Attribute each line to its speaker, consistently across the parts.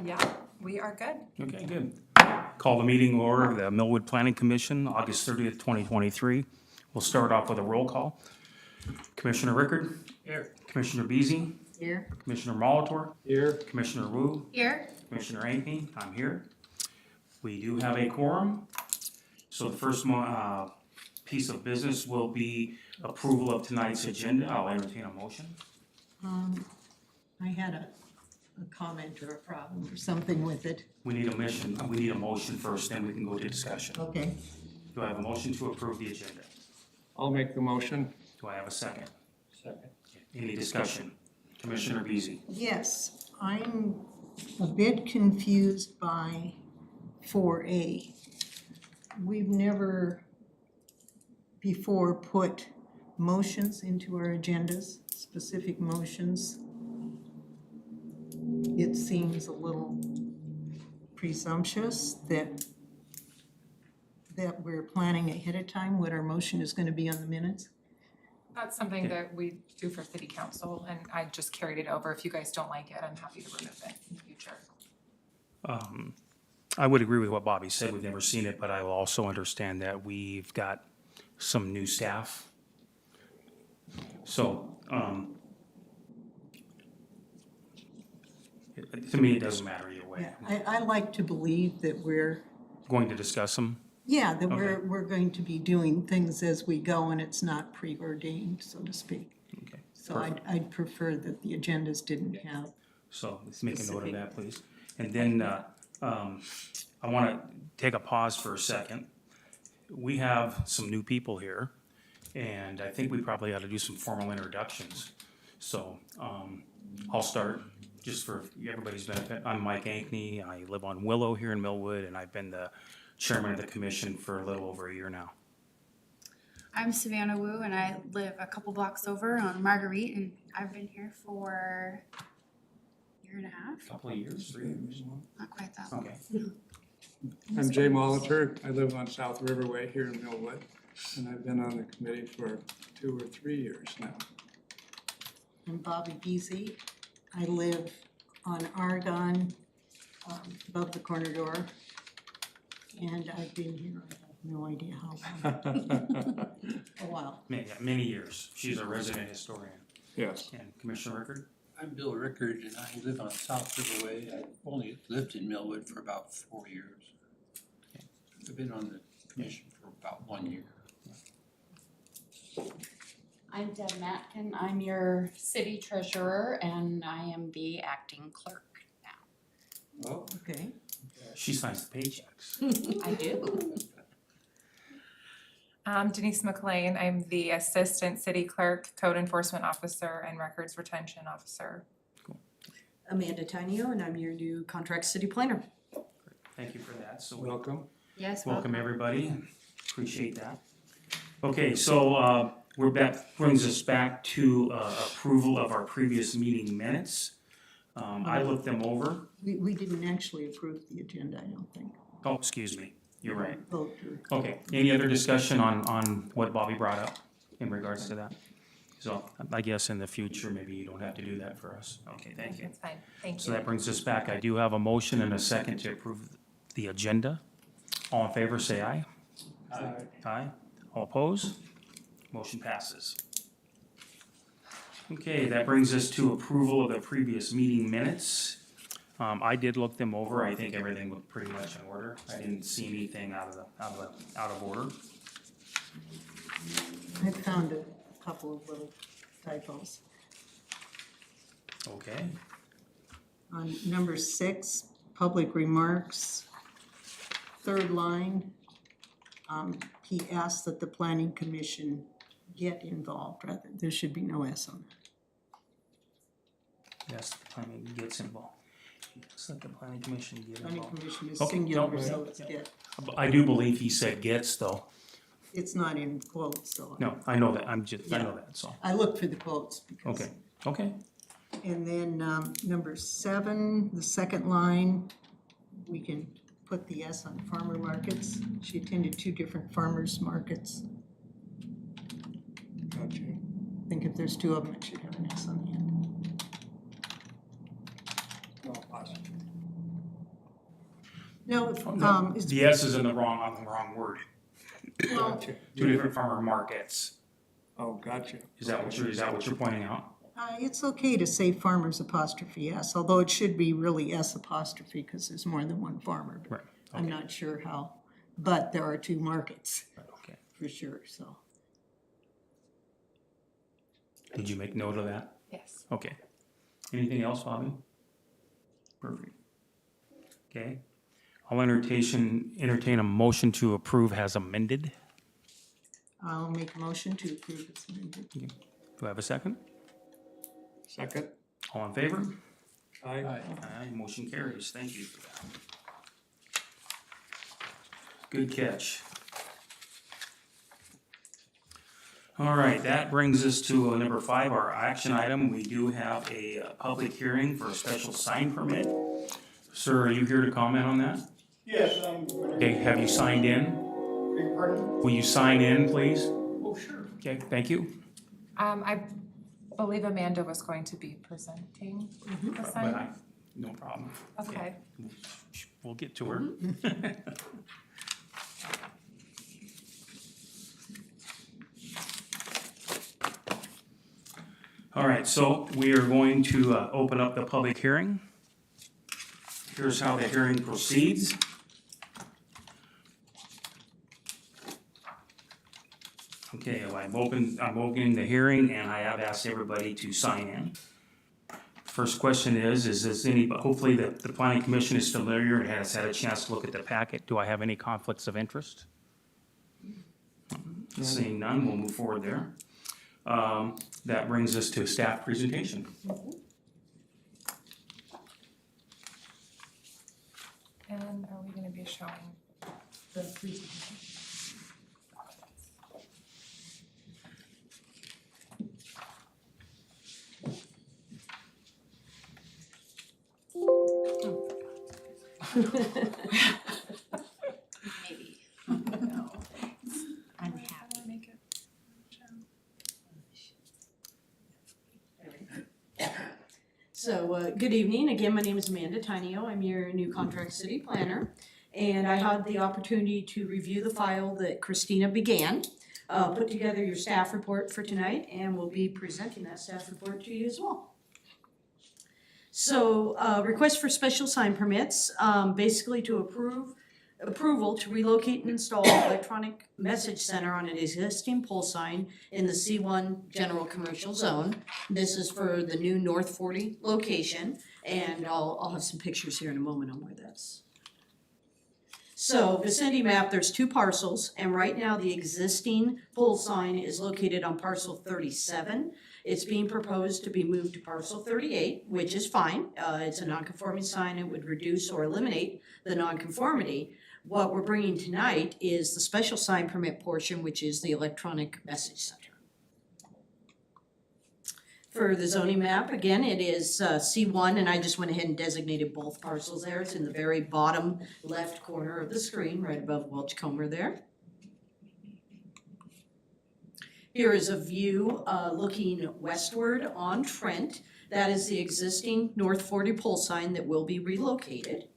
Speaker 1: Yeah, we are good.
Speaker 2: Okay, good. Call the meeting order of the Millwood Planning Commission, August 30th, 2023. We'll start off with a roll call. Commissioner Rickard.
Speaker 3: Here.
Speaker 2: Commissioner Beasy.
Speaker 1: Here.
Speaker 2: Commissioner Molitor.
Speaker 3: Here.
Speaker 2: Commissioner Wu.
Speaker 1: Here.
Speaker 2: Commissioner Ankney. I'm here. We do have a quorum. So the first piece of business will be approval of tonight's agenda. I'll entertain a motion.
Speaker 4: I had a comment or a problem or something with it.
Speaker 2: We need a motion first, then we can go to discussion.
Speaker 4: Okay.
Speaker 2: Do I have a motion to approve the agenda?
Speaker 3: I'll make the motion.
Speaker 2: Do I have a second?
Speaker 3: Second.
Speaker 2: Any discussion? Commissioner Beasy.
Speaker 4: Yes, I'm a bit confused by 4A. We've never before put motions into our agendas, specific motions. It seems a little presumptuous that we're planning ahead of time what our motion is going to be on the minutes.
Speaker 1: That's something that we do for city council, and I just carried it over. If you guys don't like it, I'm happy to remove it in the future.
Speaker 2: I would agree with what Bobby said. We've never seen it, but I will also understand that we've got some new staff. So, to me, it doesn't matter either way.
Speaker 4: Yeah, I like to believe that we're
Speaker 2: Going to discuss them?
Speaker 4: Yeah, that
Speaker 2: Okay.
Speaker 4: we're going to be doing things as we go and it's not preordained, so to speak.
Speaker 2: Okay.
Speaker 4: So I'd prefer that the agendas didn't have.
Speaker 2: So let's make a note of that, please. And then I want to take a pause for a second. We have some new people here, and I think we probably ought to do some formal introductions. So I'll start just for everybody's benefit. I'm Mike Ankney. I live on Willow here in Millwood, and I've been the chairman of the commission for a little over a year now.
Speaker 5: I'm Savannah Wu, and I live a couple blocks over on Marguerite, and I've been here for a year and a half.
Speaker 2: Couple of years, 3 years?
Speaker 5: Not quite that long.
Speaker 2: Okay.
Speaker 3: I'm Jay Molitor. I live on South Riverway here in Millwood, and I've been on the committee for 2 or 3 years now.
Speaker 4: I'm Bobby Beasy. I live on Argonne, above the corner door. And I've been here, I have no idea how long. A while.
Speaker 2: Many years. She's a resident historian.
Speaker 3: Yes.
Speaker 2: And Commissioner Rickard?
Speaker 6: I'm Bill Rickard, and I live on South Riverway. I've only lived in Millwood for about 4 years. I've been on the commission for about 1 year.
Speaker 5: I'm Deb Matkin. I'm your city treasurer, and I am the acting clerk now.
Speaker 3: Well,
Speaker 4: Okay.
Speaker 2: She signs the paychecks.
Speaker 5: I do.
Speaker 1: Denise McLean, I'm the assistant city clerk, code enforcement officer, and records retention officer.
Speaker 7: Amanda Tinio, and I'm your new contract city planner.
Speaker 2: Thank you for that. So
Speaker 3: welcome.
Speaker 5: Yes,
Speaker 2: welcome everybody. Appreciate that. Okay, so that brings us back to approval of our previous meeting minutes. I looked them over.
Speaker 4: We didn't actually approve the agenda, I don't think.
Speaker 2: Oh, excuse me. You're right.
Speaker 4: Vote or-
Speaker 2: Okay, any other discussion on what Bobby brought up in regards to that? So I guess in the future, maybe you don't have to do that for us. Okay, thank you.
Speaker 1: It's fine, thank
Speaker 2: So
Speaker 1: you.
Speaker 2: that brings us back. I do have a motion and a second to approve the agenda. All in favor, say aye.
Speaker 3: Aye.
Speaker 2: Aye. All opposed? Motion passes. Okay, that brings us to approval of the previous meeting minutes. I did look them over. I think everything was pretty much in order. I didn't see anything out of order.
Speaker 4: I found a couple of little typos.
Speaker 2: Okay,
Speaker 4: On number 6, public remarks, third line, he asked that the planning commission get involved, rather, there should be no S on that.
Speaker 2: yes, the planning gets involved. Just let the planning commission get
Speaker 4: Planning
Speaker 2: involved.
Speaker 4: commission is
Speaker 2: Okay,
Speaker 4: singular,
Speaker 2: no,
Speaker 4: so it's
Speaker 2: yeah.
Speaker 4: get.
Speaker 2: I do believe he said gets though.
Speaker 4: It's not in quotes, so.
Speaker 2: No, I know that. I know that, so.
Speaker 4: I looked for the quotes because.
Speaker 2: Okay, okay.
Speaker 4: And then, number 7, the second line, we can put the S on farmer markets. She attended 2 different farmers markets.
Speaker 3: Gotcha.
Speaker 4: I think if there's 2 of them, it should have an S on the end.
Speaker 3: No, awesome.
Speaker 4: No, it's,
Speaker 2: The S is on the wrong word.
Speaker 4: well,
Speaker 3: Gotcha.
Speaker 2: Two different farmer markets.
Speaker 3: Oh, gotcha.
Speaker 2: Is that what you're pointing out?
Speaker 4: it's okay to say farmers apostrophe S, although it should be really S apostrophe because there's more than one farmer.
Speaker 2: Right.
Speaker 4: I'm not sure how, but there are two markets
Speaker 2: Okay.
Speaker 4: for sure, so.
Speaker 2: Did you make note of that?
Speaker 1: Yes.
Speaker 2: Okay. Anything else, Bobby? Perfect. Okay. I'll entertain a motion to approve as amended.
Speaker 4: I'll make a motion to approve this amendment.
Speaker 2: Do I have a second?
Speaker 3: Second?
Speaker 2: All in favor?
Speaker 3: Aye.
Speaker 2: Aye, motion carries. Thank you for that. Good catch. All right, that brings us to number 5, our action item. We do have a public hearing for a special sign permit. Sir, are you here to comment on that?
Speaker 8: Yes,
Speaker 2: Okay, have you signed in?
Speaker 8: pardon?
Speaker 2: Will you sign in, please?
Speaker 8: Oh, sure.
Speaker 2: Okay, thank you.
Speaker 1: I believe Amanda was going to be presenting the
Speaker 2: But
Speaker 1: sign.
Speaker 2: no problem.
Speaker 1: Okay.
Speaker 2: We'll get to her. All right, so we are going to open up the public hearing. Here's how the hearing proceeds. Okay, I'm opening the hearing and I have asked everybody to sign in. First question is this hopefully the planning commission is familiar and has had a chance to look at the packet. Do I have any conflicts of interest? Seeing none, we'll move forward there. That brings us to staff presentation.
Speaker 1: And are we gonna be showing the presentation?
Speaker 5: Maybe.
Speaker 1: No.
Speaker 4: I'm happy.
Speaker 1: Make it.
Speaker 7: So, good evening. Again, my name is Amanda Tinio. I'm your new contract city planner. And I had the opportunity to review the file that Christina began, put together your staff report for tonight, and we'll be presenting that staff report to you as well. So, request for special sign permits, basically to approval to relocate and install an electronic message center on an existing pole sign in the C1 General Commercial Zone. This is for the new North 40 location, and I'll have some pictures here in a moment on where that's. So vicinity map, there's 2 parcels, and right now the existing pole sign is located on parcel 37. It's being proposed to be moved to parcel 38, which is fine. It's a non-conforming sign. It would reduce or eliminate the non-conformity. What we're bringing tonight is the special sign permit portion, which is the electronic message center. For the zoning map, again, it is C1, and I just went ahead and designated both parcels there. It's in the very bottom left corner of the screen, right above Welchcomer there. Here is a view looking westward on Trent. That is the existing North 40 pole sign that will be relocated.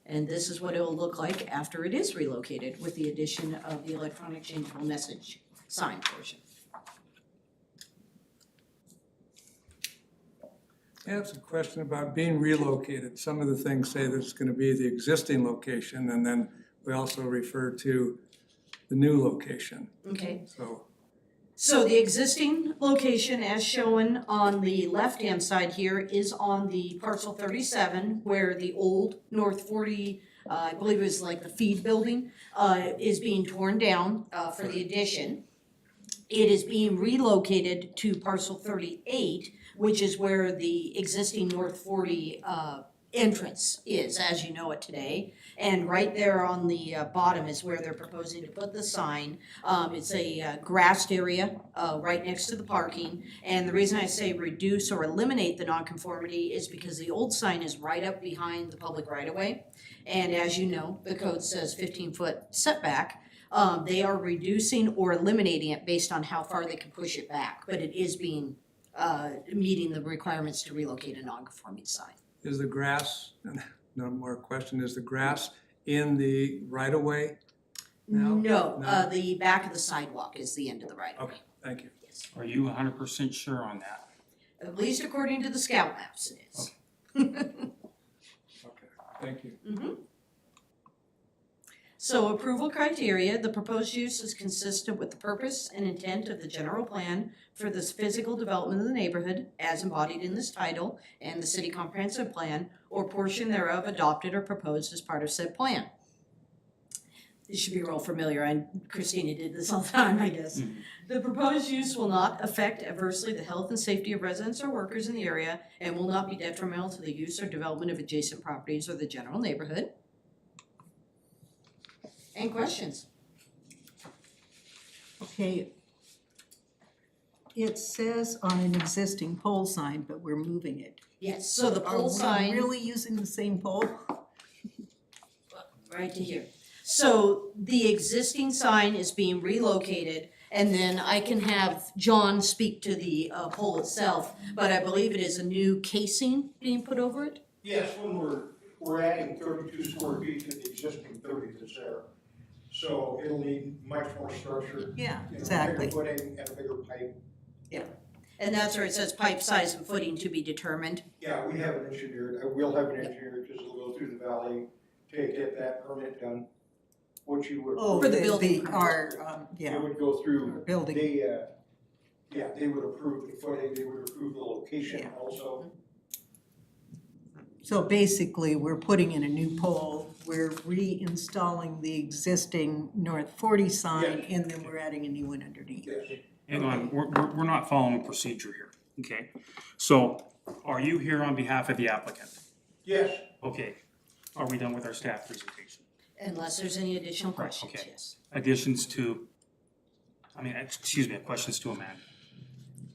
Speaker 7: And this is what it will look like after it is relocated with the addition of the electronic changeable message sign portion.
Speaker 3: I have some question about being relocated. Some of the things say that it's gonna be the existing location, and then we also refer to the new location,
Speaker 7: Okay.
Speaker 3: so.
Speaker 7: So the existing location as shown on the left-hand side here is on the parcel 37 where the old North 40, I believe it was like the feed building, is being torn down for the addition. It is being relocated to parcel 38, which is where the existing North 40 entrance is, as you know it today. And right there on the bottom is where they're proposing to put the sign. It's a grassed area right next to the parking. And the reason I say reduce or eliminate the nonconformity is because the old sign is right up behind the public right-of-way. And as you know, the code says 15-foot setback. They are reducing or eliminating it based on how far they can push it back. But it is being, meeting the requirements to relocate a non-conforming sign.
Speaker 3: Is the grass No more question. Is the grass in the right of way? No?
Speaker 7: No,
Speaker 3: No?
Speaker 7: the back of the sidewalk is the end of the right of way.
Speaker 3: Okay, thank you.
Speaker 7: Yes.
Speaker 2: Are you 100% sure on that?
Speaker 7: At least according to the scout maps it is.
Speaker 3: Okay, thank you.
Speaker 7: So approval criteria, the proposed use is consistent with the purpose and intent of the general plan for this physical development of the neighborhood as embodied in this title and the city comprehensive plan or portion thereof adopted or proposed as part of said plan. This should be real familiar, and Christina did this all the time, I guess. The proposed use will not affect adversely the health and safety of residents or workers in the area and will not be detrimental to the use or development of adjacent properties or the general neighborhood. Any questions?
Speaker 4: Okay. It says on an existing pole sign, but we're moving it.
Speaker 7: Yes, so the pole
Speaker 4: Are
Speaker 7: sign,
Speaker 4: we really using the same pole?
Speaker 7: right to here. So the existing sign is being relocated, and then I can have John speak to the pole itself, but I believe it is a new casing being put over it?
Speaker 8: Yes, when we're adding 32 square feet to the existing 30 that's there. So it'll need much more structure.
Speaker 4: Yeah,
Speaker 8: you know,
Speaker 4: exactly.
Speaker 8: Bigger footing and a bigger pipe.
Speaker 7: And that's where it says pipe size and footing to be determined.
Speaker 8: Yeah, we have an engineer, we'll have an engineer, because it'll go through the valley to get that permit done, which you would.
Speaker 4: Oh,
Speaker 7: For the building
Speaker 4: yeah,
Speaker 8: It would go
Speaker 4: our
Speaker 8: through,
Speaker 4: building.
Speaker 8: they would approve the footing, they would approve the location
Speaker 4: Yeah.
Speaker 8: also.
Speaker 4: So basically, we're putting in a new pole, we're reinstalling the existing North 40 sign,
Speaker 8: Yes.
Speaker 4: and then we're adding a new one underneath.
Speaker 8: Yes.
Speaker 2: Hang on, we're not following procedure here, okay? So are you here on behalf of the applicant?
Speaker 8: Yes,
Speaker 2: Okay, are we done with our staff presentation?
Speaker 7: Unless there's any additional questions,
Speaker 2: Okay.
Speaker 7: yes.
Speaker 2: Additions to, excuse me, questions to Amanda?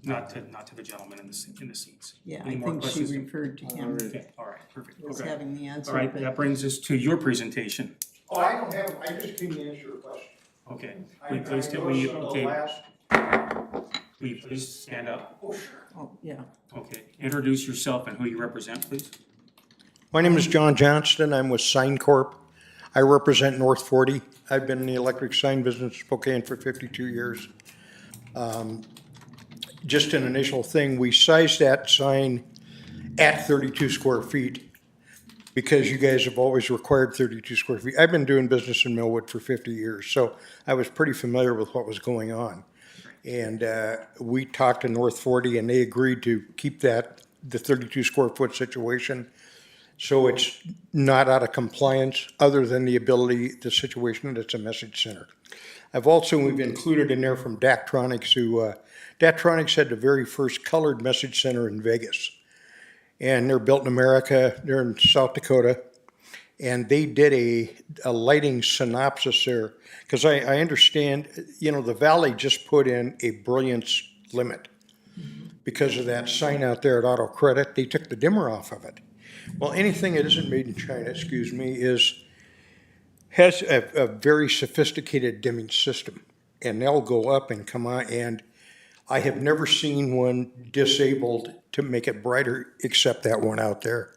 Speaker 2: Not to the gentleman in the seats.
Speaker 4: Yeah,
Speaker 2: Any
Speaker 4: I
Speaker 2: more
Speaker 4: think she
Speaker 2: questions?
Speaker 4: referred to him
Speaker 2: Okay, all right, perfect,
Speaker 4: as
Speaker 2: okay.
Speaker 4: having the
Speaker 2: All
Speaker 4: answer,
Speaker 2: right,
Speaker 4: but
Speaker 2: that brings us to your presentation.
Speaker 8: oh, I don't have, I just came to answer your question.
Speaker 2: Okay,
Speaker 8: I
Speaker 2: will you please, will you,
Speaker 8: noticed
Speaker 2: okay,
Speaker 8: the last,
Speaker 2: will you please stand up?
Speaker 8: oh, sure.
Speaker 4: oh, yeah.
Speaker 2: Okay, introduce yourself and who you represent, please.
Speaker 9: My name is John Johnston. I'm with Sign Corp. I represent North 40. I've been in the electric sign business in Spokane for 52 years. Just an initial thing, we sized that sign at 32 square feet because you guys have always required 32 square feet. I've been doing business in Millwood for 50 years, so I was pretty familiar with what was going on. And we talked to North 40 and they agreed to keep that, the 32 square foot situation. So it's not out of compliance, other than the ability, the situation that it's a message center. We've included in there from Daktronics, who, Daktronics had the very first colored message center in Vegas. And they're built in America, they're in South Dakota. And they did a lighting synopsis there, because I understand, the valley just put in a brilliance limit. Because of that sign out there at Auto Credit, they took the dimmer off of it. Well, anything that isn't made in China, has a very sophisticated dimming system. And they'll go up and come on, and I have never seen one disabled to make it brighter, except that one out there.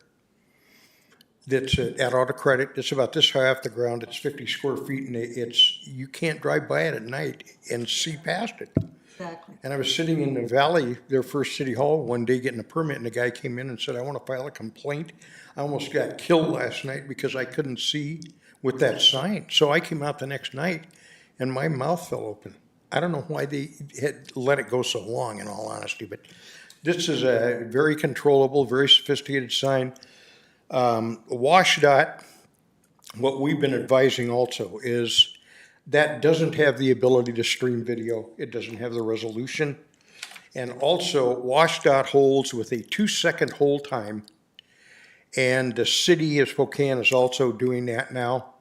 Speaker 9: That's at Auto Credit, it's about this high off the ground, it's 50 square feet, and you can't drive by it at night and see past it.
Speaker 4: Exactly.
Speaker 9: And I was sitting in the valley, their first city hall, one day getting a permit, and the guy came in and said, I want to file a complaint. I almost got killed last night because I couldn't see with that sign. So I came out the next night and my mouth fell open. I don't know why they had let it go so long, in all honesty, but this is a very controllable, very sophisticated sign. WashDOT, what we've been advising also is that doesn't have the ability to stream video. It doesn't have the resolution. And also, WashDOT holds with a 2-second hold time. And the city of Spokane is also doing that now.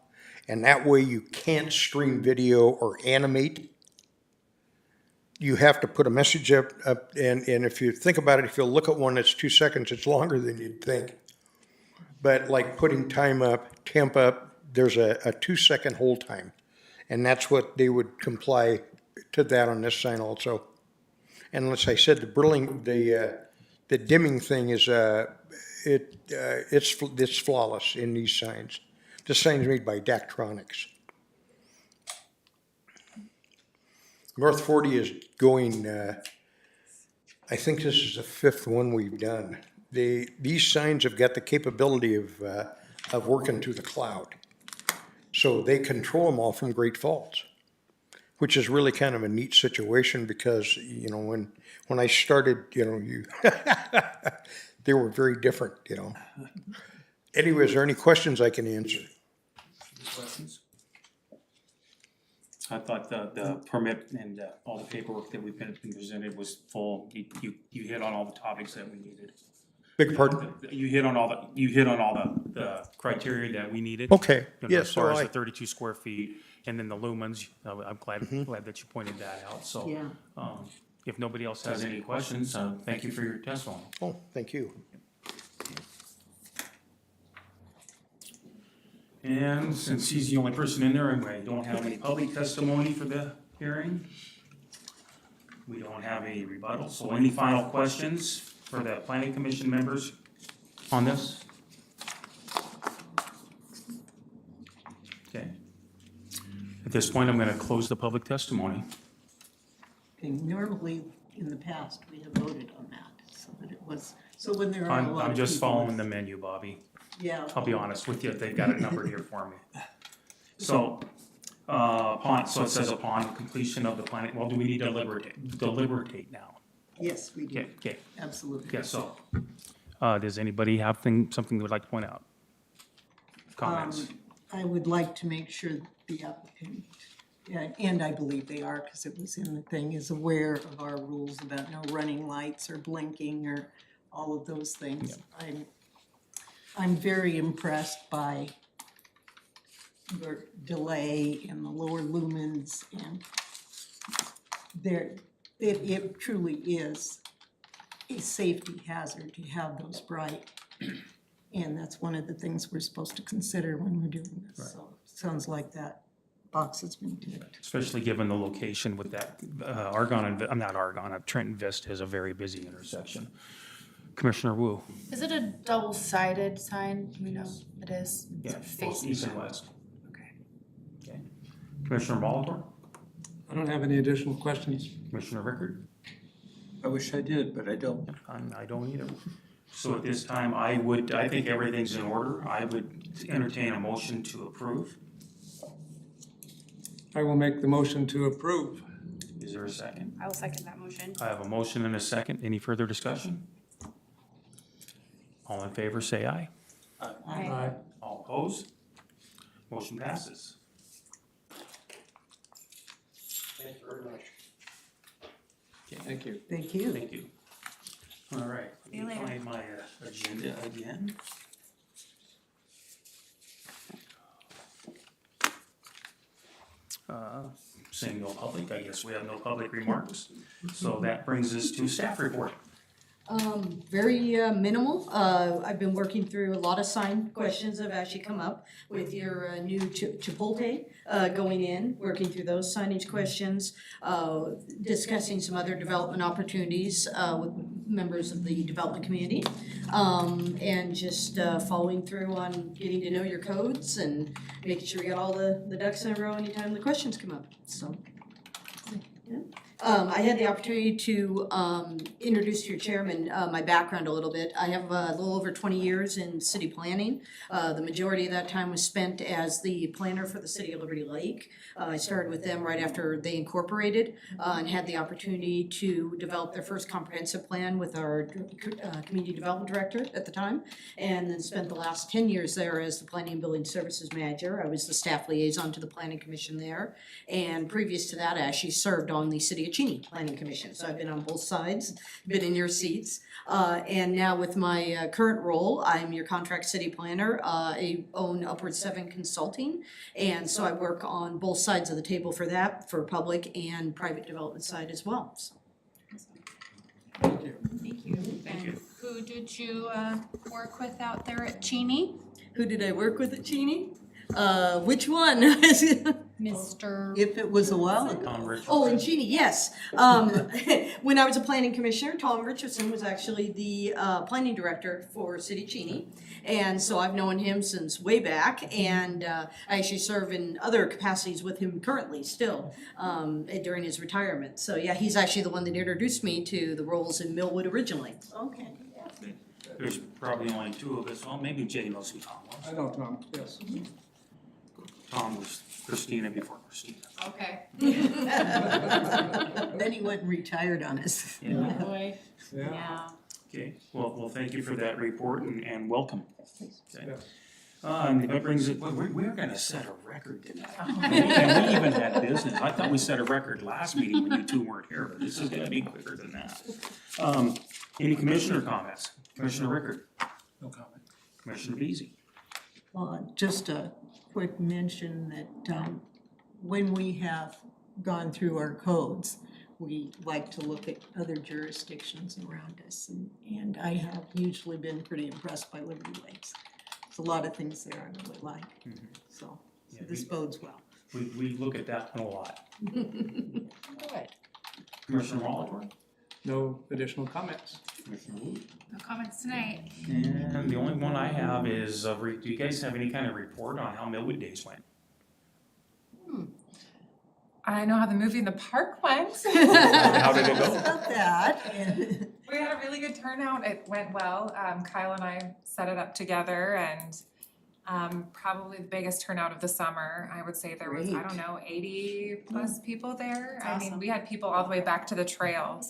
Speaker 9: And that way you can't stream video or animate. You have to put a message up and if you think about it, if you look at one that's 2 seconds, it's longer than you'd think. But like putting time up, temp up, there's a 2-second hold time. And that's what they would comply to that on this sign also. And as I said, the the dimming thing is, it's flawless in these signs. The sign's made by Daktronics. North 40 is going, I think this is the 5th one we've done. These signs have got the capability of working to the cloud. So they control them all from Great Falls, which is really kind of a neat situation because, you know, when I started, you know, they were very different, you know. Anyway, is there any questions I can answer?
Speaker 2: Questions? I thought the permit and all the paperwork that we've been presented was full. You hit on all the topics that we needed.
Speaker 9: Beg pardon?
Speaker 2: You hit on all the criteria that we needed.
Speaker 9: Okay,
Speaker 2: You know,
Speaker 9: yes,
Speaker 2: as far
Speaker 9: so
Speaker 2: as the 32 square feet, and then the lumens, I'm glad that you pointed that out, so.
Speaker 4: Yeah.
Speaker 2: If nobody else has any questions, thank you for your testimony.
Speaker 9: Oh, thank you.
Speaker 2: And since he's the only person in there, and we don't have any public testimony for the hearing, we don't have any rebuttal, so any final questions for the planning commission members on this? Okay. At this point, I'm gonna close the public testimony.
Speaker 4: Okay, normally, in the past, we have voted on that, so that it was, so when there are a lot of people.
Speaker 2: I'm just following the menu, Bobby.
Speaker 4: Yeah.
Speaker 2: I'll be honest with you, they've got it numbered here for me. So, so it says upon completion of the planning, well, do we need to deliberate now?
Speaker 4: Yes, we do,
Speaker 2: Okay,
Speaker 4: absolutely.
Speaker 2: yeah, so, does anybody have something they would like to point out? Comments?
Speaker 4: I would like to make sure the applicant, and I believe they are, because it was in the thing, is aware of our rules about no running lights or blinking or all of those things. I'm very impressed by your delay and the lower lumens, and it truly is a safety hazard to have those bright. And that's one of the things we're supposed to consider when we're doing this, so sounds like that box has been ticked.
Speaker 2: Especially given the location with that, Trenton Vista is a very busy intersection. Commissioner Wu?
Speaker 5: Is it a double-sided sign? We know it is.
Speaker 2: Yeah,
Speaker 5: It's
Speaker 2: both
Speaker 5: facing
Speaker 2: east and
Speaker 5: south.
Speaker 2: west.
Speaker 5: Okay.
Speaker 2: Okay. Commissioner Molitor?
Speaker 3: I don't have any additional questions.
Speaker 2: Commissioner Rickard?
Speaker 6: I wish I did, but I don't.
Speaker 2: I don't either. So at this time, I think everything's in order. I would entertain a motion to approve.
Speaker 3: I will make the motion to approve.
Speaker 2: Is there a second?
Speaker 5: I will second that motion.
Speaker 2: I have a motion and a second. Any further discussion? All in favor, say aye.
Speaker 5: Aye.
Speaker 2: All opposed? Motion passes.
Speaker 8: Thank you very much.
Speaker 3: Thank you.
Speaker 4: Thank you.
Speaker 2: Thank you. All right, let
Speaker 5: See you
Speaker 2: me
Speaker 5: later.
Speaker 2: find my agenda again. Seeing no public, I guess we have no public remarks. So that brings us to staff report.
Speaker 7: Very minimal. I've been working through a lot of sign questions that have actually come up with your new Chipotle going in, working through those signage questions, discussing some other development opportunities with members of the development community, and just following through on getting to know your codes and making sure we got all the ducks in a row anytime the questions come up, so. Yeah. I had the opportunity to introduce to your chairman my background a little bit. I have a little over 20 years in city planning. The majority of that time was spent as the planner for the city of Liberty Lake. I started with them right after they incorporated and had the opportunity to develop their first comprehensive plan with our community development director at the time, and then spent the last 10 years there as the planning and building services manager. I was the staff liaison to the planning commission there, and previous to that, I actually served on the city of Cheney Planning Commission, so I've been on both sides, been in your seats. And now with my current role, I'm your contract city planner. I own Upward 7 Consulting, and so I work on both sides of the table for that, for public and private development side as well. So.
Speaker 1: Thank you. And who did you work with out there at Cheney?
Speaker 7: Who did I work with at Cheney? Which one?
Speaker 1: Mr.
Speaker 4: If it was a while ago.
Speaker 2: Tom Richardson.
Speaker 7: Oh, and Jeannie, yes. When I was a planning commissioner, Tom Richardson was actually the planning director for City Cheney. And so I've known him since way back, and I actually serve in other capacities with him currently still during his retirement. So yeah, he's actually the one that introduced me to the roles in Millwood originally.
Speaker 4: Okay.
Speaker 2: There's probably only two of us, well, maybe Jay knows who Tom was.
Speaker 3: I know Tom, yes.
Speaker 2: Tom was Christina before Christina.
Speaker 1: Okay.
Speaker 4: Then he went and retired on us.
Speaker 2: Yeah.
Speaker 1: Boy.
Speaker 3: Yeah.
Speaker 2: Okay, well, thank you for that report and welcome. Okay.
Speaker 3: Yes.
Speaker 2: And that brings it, we're gonna set a record tonight. And we even had business. I thought we set a record last meeting when you two weren't here, but this is gonna be quicker than that. Any commissioner comments? Commissioner Rickard?
Speaker 6: No comment.
Speaker 2: Commissioner Beasy?
Speaker 4: Just a quick mention that when we have gone through our codes, we like to look at other jurisdictions around us. And I have usually been pretty impressed by Liberty Lakes. There's a lot of things there I really like, so
Speaker 2: Yeah,
Speaker 4: this bodes well.
Speaker 2: We look at that a lot.
Speaker 1: Good.
Speaker 2: Commissioner Molitor?
Speaker 3: No additional comments.
Speaker 2: Commissioner Wu?
Speaker 5: No comments tonight.
Speaker 2: And the only one I have is, do you guys have any kind of report on how Millwood Days went?
Speaker 1: I know how the movie in the park went.
Speaker 2: How did it go?
Speaker 4: About that.
Speaker 1: We had a really good turnout. It went well. Kyle and I set it up together, and probably the biggest turnout of the summer. I would say there was, I
Speaker 4: Great.
Speaker 1: don't know, 80 plus people there. I mean,
Speaker 7: awesome.
Speaker 1: we had people all the way back to the trail.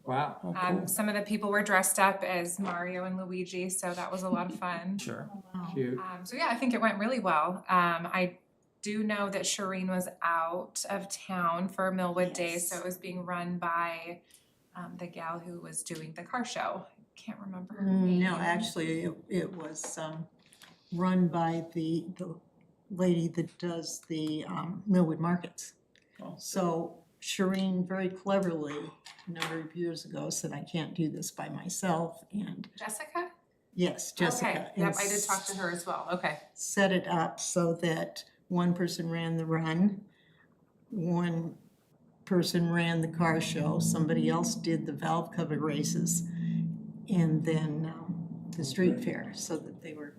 Speaker 3: Wow.
Speaker 2: Oh, cool.
Speaker 1: Some of the people were dressed up as Mario and Luigi, so that was a lot of fun.
Speaker 2: Sure.
Speaker 3: Cute.
Speaker 1: So yeah, I think it went really well. I do know that Shireen was out of town for Millwood Days, so it was being run by the gal who was doing the car show. Can't remember her name.
Speaker 4: No, actually, it was run by the lady that does the Millwood markets.
Speaker 2: Oh.
Speaker 4: So Shireen very cleverly, a number of years ago, said, I can't do this by myself, and
Speaker 1: Jessica?
Speaker 4: yes, Jessica.
Speaker 1: Okay, yep, I did talk to her as well, okay.
Speaker 4: Set it up so that one person ran the run, one person ran the car show, somebody else did the valve cover races, and then the street fair, so that they were,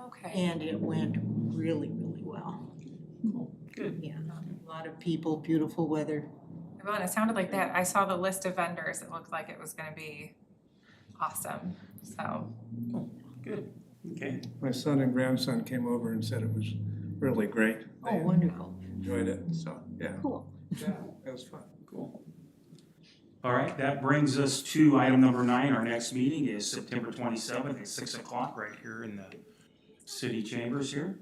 Speaker 1: Okay.
Speaker 4: and it went really, really well.
Speaker 2: Good.
Speaker 4: Yeah, a lot of people, beautiful weather.
Speaker 1: Well, and it sounded like that. I saw the list of vendors. It looked like it was gonna be awesome, so.
Speaker 2: Good. Okay.
Speaker 3: My son and grandson came over and said it was really great.
Speaker 4: Oh,
Speaker 3: They
Speaker 4: wonderful.
Speaker 3: enjoyed it, so, yeah.
Speaker 4: Cool.
Speaker 3: Yeah, it was fun.
Speaker 2: Cool. All right, that brings us to item number 9. Our next meeting is September 27th at 6 o'clock right here in the city chambers here.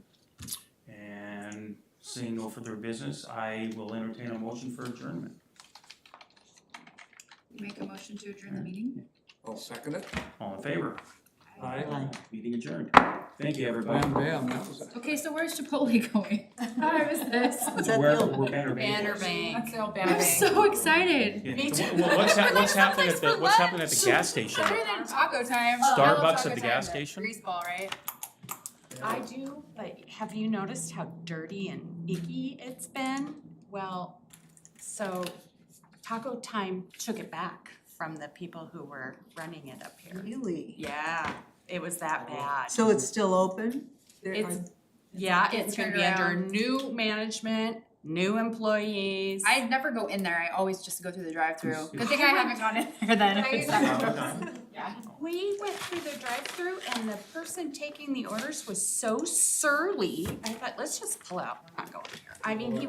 Speaker 2: And seeing no further business, I will entertain a motion for adjournment.
Speaker 5: Make a motion to adjourn the meeting.
Speaker 3: I'll second it.
Speaker 2: All in favor?
Speaker 3: Aye.
Speaker 2: Meeting adjourned. Thank you, everybody.
Speaker 3: Bam, bam, that was it.
Speaker 5: Okay, so where's Chipotle going? How was this?
Speaker 4: Is that
Speaker 2: We're
Speaker 4: the old-
Speaker 2: Banner Bank.
Speaker 1: That's the old Banner
Speaker 5: I'm
Speaker 1: Bank.
Speaker 5: so excited.
Speaker 2: Yeah. Well, what's happening at the gas station?
Speaker 5: Better than taco time.
Speaker 2: Starbucks at the gas station?
Speaker 5: Greaseball, right?
Speaker 10: I do, but have you noticed how dirty and icky it's been? Well, so Taco Time took it back from the people who were running it up here.
Speaker 4: Really?
Speaker 10: Yeah, it was that bad.
Speaker 4: So it's still open? There
Speaker 10: It's,
Speaker 4: are-
Speaker 10: yeah,
Speaker 5: getting
Speaker 10: it's gonna
Speaker 5: turned
Speaker 10: be under
Speaker 5: around.
Speaker 10: new management, new employees.
Speaker 5: I never go in there. I always just go through the drive-through. Good thing I haven't gone in there then. if it's that-
Speaker 10: We went through the drive-through and the person taking the orders was so surly. I thought, let's just pull out, we're not going here. I mean, he